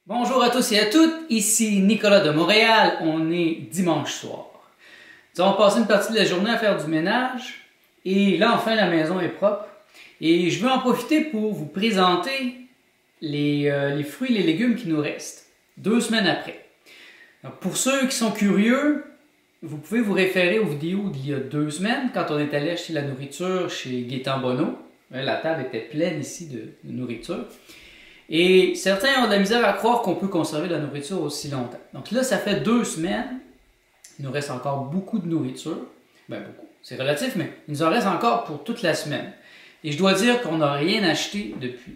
Bonjour à tous et à toutes, ici Nicolas de Montréal, on est dimanche soir. Nous avons passé une partie de la journée à faire du ménage et là enfin la maison est propre et je veux en profiter pour vous présenter les fruits et les légumes qui nous restent 2 semaines après. Donc, pour ceux qui sont curieux, vous pouvez vous référer aux vidéos d'il y a 2 semaines quand on est allé acheter la nourriture chez Gaétan Bonneau. La table était pleine ici de nourriture. Et certains ont de la misère à croire qu'on peut conserver de la nourriture aussi longtemps. Donc là, ça fait 2 semaines. Il nous reste encore beaucoup de nourriture. Ben beaucoup, c'est relatif, mais il nous en reste encore pour toute la semaine. Et je dois dire qu'on n'a rien acheté depuis.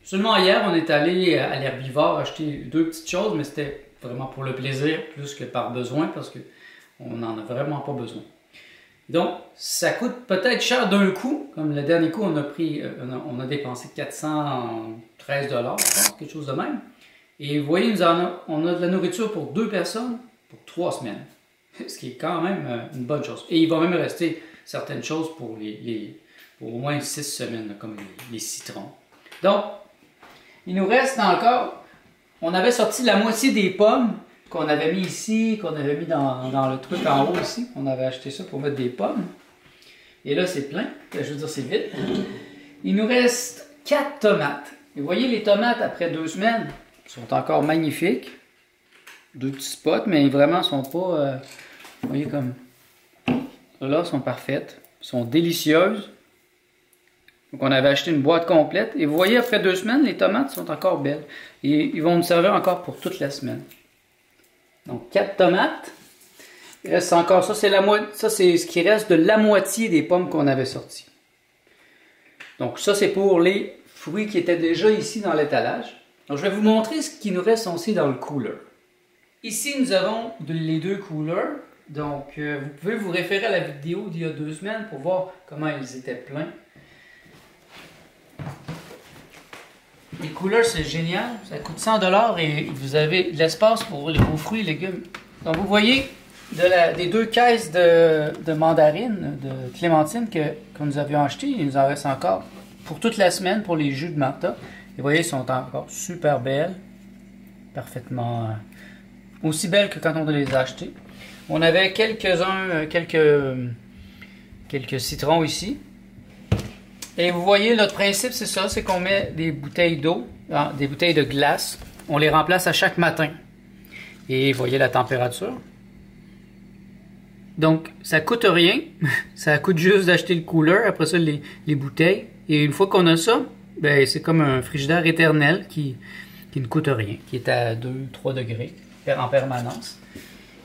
Seulement hier, on est allé à l'herbivore acheter 2 petites choses, mais c'était vraiment pour le plaisir plus que par besoin, parce qu'on n'en a vraiment pas besoin. Donc, ça coûte peut-être cher d'un coup, comme le dernier coup, on a dépensé 413 $, je pense, quelque chose de même. Et vous voyez, on a de la nourriture pour 2 personnes pour 3 semaines, ce qui est quand même une bonne chose. Et il va même rester certaines choses pour au moins 6 semaines, comme les citrons. Donc, il nous reste encore, on avait sorti la moitié des pommes, qu'on avait mis ici, qu'on avait mis dans le truc en haut ici. On avait acheté ça pour mettre des pommes. Et là, c'est plein. Je veux dire, c'est vide. Il nous reste 4 tomates. Et vous voyez, les tomates, après 2 semaines, sont encore magnifiques. 2 petits spots, mais vraiment, ne sont pas... vous voyez, comme... Là, sont parfaites. Sont délicieuses. Donc, on avait acheté une boîte complète. Et vous voyez, après 2 semaines, les tomates sont encore belles. Et ils vont nous servir encore pour toute la semaine. Donc 4 tomates. Il reste encore ça, c'est ce qui reste de la moitié des pommes qu'on avait sorties. Donc ça, c'est pour les fruits qui étaient déjà ici dans l'étalage. Donc je vais vous montrer ce qui nous reste aussi dans le cooler. Ici, nous avons les 2 coolers. Donc vous pouvez vous référer à la vidéo d'il y a 2 semaines pour voir comment ils étaient pleins. Les coolers, c'est génial. Ça coûte 100 $ et vous avez de l'espace pour vos fruits et légumes. Donc, vous voyez, des 2 caisses de mandarines, de clémentines que nous avions achetées, il nous en reste encore pour toute la semaine pour les jus de Martha. Et vous voyez, elles sont encore super belles. Parfaitement aussi belles que quand on les a achetées. On avait quelques citrons ici. Et vous voyez, notre principe, c'est ça, c'est qu'on met des bouteilles d'eau, des bouteilles de glace. On les remplace à chaque matin. Et vous voyez la température. Donc, ça coûte rien. Ça coûte juste d'acheter le cooler, après ça, les bouteilles. Et une fois qu'on a ça, ben, c'est comme un frigidaire éternel qui ne coûte rien, qui est à 2-3 degrés en permanence.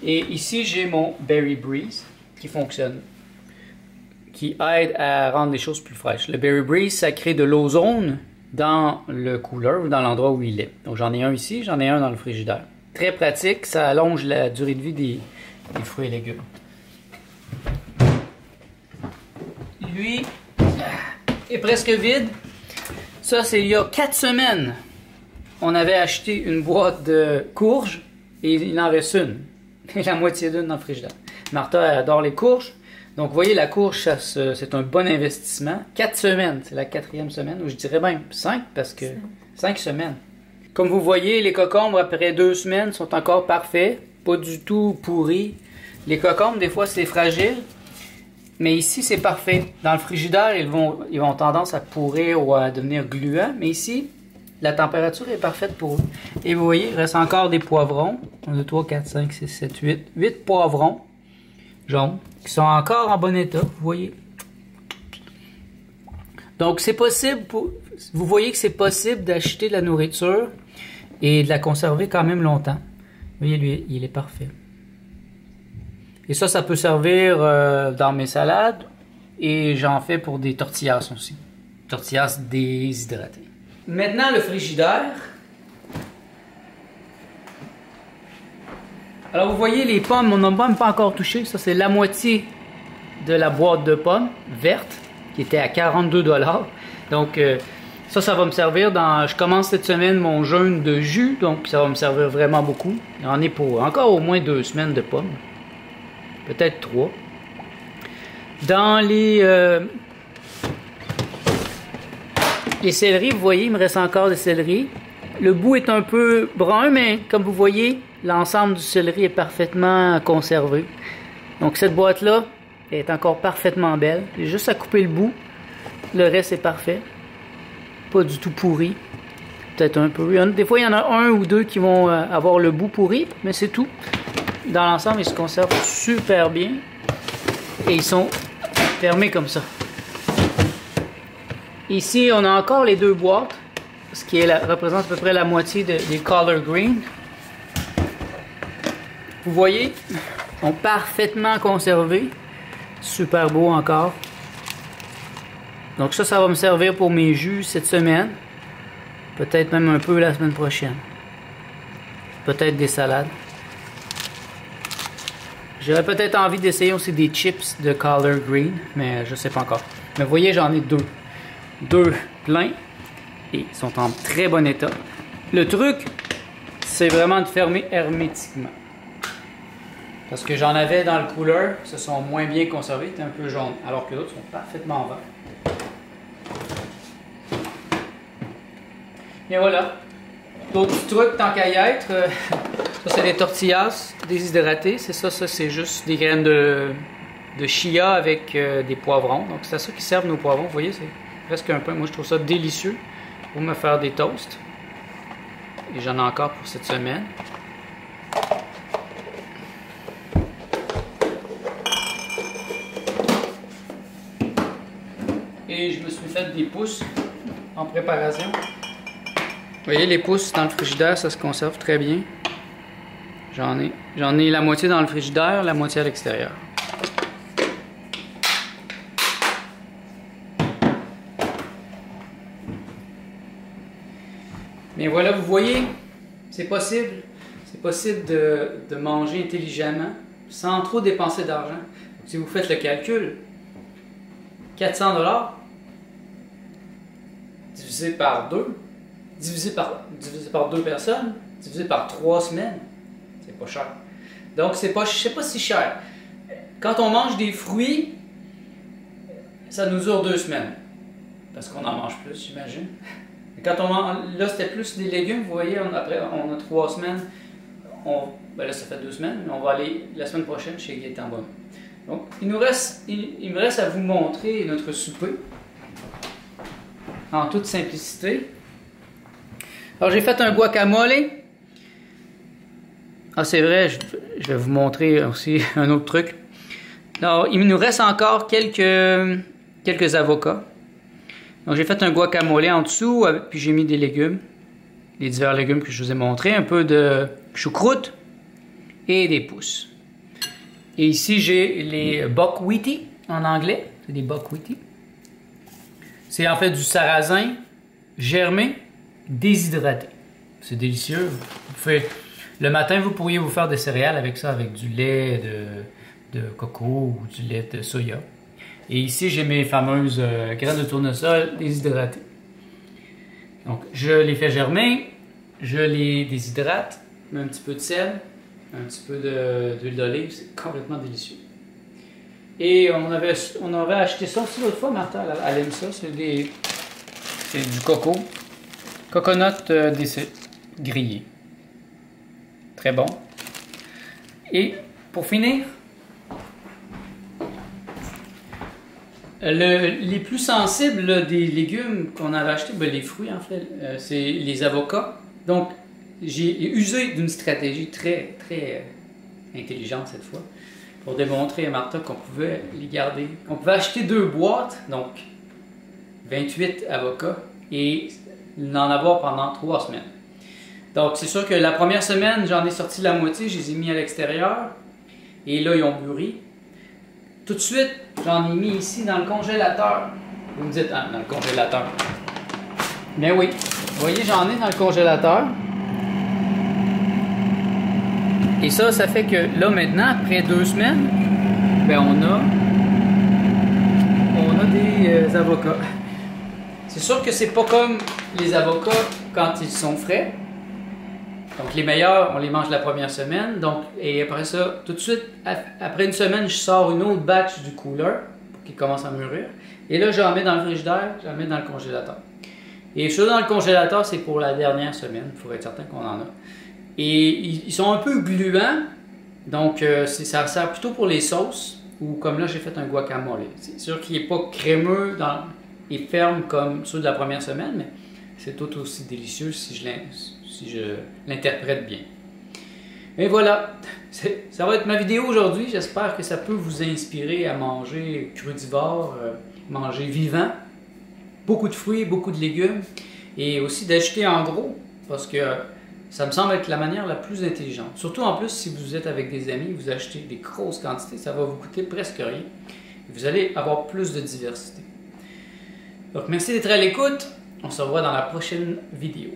Et ici, j'ai mon Berry Breeze qui fonctionne, qui aide à rendre les choses plus fraîches. Le Berry Breeze, ça crée de l'ozone dans le cooler ou dans l'endroit où il est. Donc j'en ai un ici, j'en ai un dans le frigidaire. Très pratique, ça allonge la durée de vie des fruits et légumes. Lui est presque vide. Ça, c'est il y a 4 semaines. On avait acheté une boîte de courges et il en reste une. La moitié d'une dans le frigidaire. Martha adore les courges. Donc, vous voyez, la courge, c'est un bon investissement. 4 semaines, c'est la 4e semaine, ou je dirais même 5, parce que 5 semaines. Comme vous voyez, les cocombres, après 2 semaines, sont encore parfaits, pas du tout pourris. Les cocombres, des fois, c'est fragile, mais ici, c'est parfait. Dans le frigidaire, ils vont tendance à pourrir ou à devenir gluants, mais ici, la température est parfaite pour eux. Et vous voyez, il reste encore des poivrons. 1, 2, 3, 4, 5, 6, 7, 8. 8 poivrons jaunes, qui sont encore en bon état, vous voyez. Donc, c'est possible, vous voyez que c'est possible d'acheter de la nourriture et de la conserver quand même longtemps. Vous voyez, lui, il est parfait. Et ça peut servir dans mes salades et j'en fais pour des tortillas aussi. Tortillas déshydratées. Maintenant, le frigidaire. Alors, vous voyez, les pommes, on n'a même pas encore touché. Ça, c'est la moitié de la boîte de pommes verte qui était à 42 $. Donc, ça va me servir dans... Je commence cette semaine mon jeûne de jus, donc ça va me servir vraiment beaucoup. Il y en est pour encore au moins 2 semaines de pommes. Peut-être 3. Dans les céleris, vous voyez, il me reste encore des céleris. Le bout est un peu brun, mais comme vous voyez, l'ensemble du céleri est parfaitement conservé. Donc cette boîte-là est encore parfaitement belle. J'ai juste à couper le bout. Le reste est parfait. Pas du tout pourri. Peut-être un peu. Des fois, il y en a un ou deux qui vont avoir le bout pourri, mais c'est tout. Dans l'ensemble, ils se conservent super bien. Et ils sont fermés comme ça. Ici, on a encore les deux boîtes, ce qui représente à peu près la moitié des Collard Green. Vous voyez, ils sont parfaitement conservés. Super beau encore. Donc ça va me servir pour mes jus cette semaine. Peut-être même un peu la semaine prochaine. Peut-être des salades. J'aurais peut-être envie d'essayer aussi des chips de Collard Green, mais je ne sais pas encore. Mais vous voyez, j'en ai deux. Deux pleins. Et ils sont en très bon état. Le truc, c'est vraiment de fermer hermétiquement. Parce que j'en avais dans le cooler, se sont moins bien conservés, étaient un peu jaunes, alors que d'autres sont parfaitement verts. Et voilà. D'autres trucs, tant qu'à y être, ça c'est des tortillas déshydratées. C'est ça c'est juste des graines de chia avec des poivrons. Donc c'est à ça qui servent nos poivrons. Vous voyez, c'est presque un pain. Moi je trouve ça délicieux pour me faire des toasts. Et j'en ai encore pour cette semaine. Et je me suis fait des pousses en préparation. Vous voyez, les pousses dans le frigidaire, ça se conserve très bien. J'en ai la moitié dans le frigidaire, la moitié à l'extérieur. Mais voilà, vous voyez, c'est possible. C'est possible de manger intelligemment sans trop dépenser d'argent. Si vous faites le calcul, 400 $ divisé par 2, divisé par 2 personnes, divisé par 3 semaines, c'est pas cher. Donc c'est pas si cher. Quand on mange des fruits, ça nous dure 2 semaines. Parce qu'on en mange plus, j'imagine. Quand on mange, là c'était plus des légumes, vous voyez, après on a 3 semaines. Ben là ça fait 2 semaines, mais on va aller la semaine prochaine chez Gaëtan Bonhomme. Donc il me reste à vous montrer notre souper. En toute simplicité. Alors j'ai fait un guacamole. Ah c'est vrai, je vais vous montrer aussi un autre truc. Alors il nous reste encore quelques avocats. Donc j'ai fait un guacamole en dessous, puis j'ai mis des légumes. Les divers légumes que je vous ai montrés. Un peu de choucroute et des pousses. Et ici j'ai les buckwheaty en anglais. C'est des buckwheaty. C'est en fait du sarrasin germé, déshydraté. C'est délicieux. Le matin, vous pourriez vous faire des céréales avec ça, avec du lait de coco ou du lait de soya. Et ici, j'ai mes fameuses graines de tournesol déshydratées. Donc, je les fais germer, je les déshydrate, mets un petit peu de sel, un petit peu d'huile d'olive, c'est complètement délicieux. Et on avait acheté ça aussi l'autre fois, Martha, elle aime ça, c'est du coco. Coconut grillé. Très bon. Et pour finir, les plus sensibles des légumes qu'on avait achetés, les fruits en fait, c'est les avocats. Donc, j'ai usé d'une stratégie très, très intelligente cette fois, pour démontrer à Martha qu'on pouvait les garder. On pouvait acheter 2 boîtes, donc 28 avocats, et en avoir pendant 3 semaines. Donc c'est sûr que la première semaine, j'en ai sorti la moitié, je les ai mis à l'extérieur, et là ils ont mûri. Tout de suite, j'en ai mis ici dans le congélateur. Vous me dites, ah, dans le congélateur. Bien oui, vous voyez, j'en ai dans le congélateur. Et ça fait que là maintenant, après 2 semaines, ben on a des avocats. C'est sûr que c'est pas comme les avocats quand ils sont frais. Donc les meilleurs, on les mange la première semaine. Donc, et après ça, tout de suite, après une semaine, je sors une autre batch du cooler pour qu'il commence à mûrir. Et là, j'en mets dans le frigidaire, j'en mets dans le congélateur. Et ceux dans le congélateur, c'est pour la dernière semaine, il faut être certain qu'on en a. Et ils sont un peu gluants, donc ça sert plutôt pour les sauces, ou comme là j'ai fait un guacamole. C'est sûr qu'il n'est pas crémeux et ferme comme ceux de la première semaine, mais c'est tout aussi délicieux si je l'interprète bien. Et voilà, ça va être ma vidéo aujourd'hui. J'espère que ça peut vous inspirer à manger crudivore, manger vivant, beaucoup de fruits, beaucoup de légumes, et aussi d'acheter en gros, parce que ça me semble être la manière la plus intelligente. Surtout en plus, si vous êtes avec des amis, vous achetez des grosses quantités, ça va vous coûter presque rien. Vous allez avoir plus de diversité. Donc merci d'être à l'écoute. On se revoit dans la prochaine vidéo.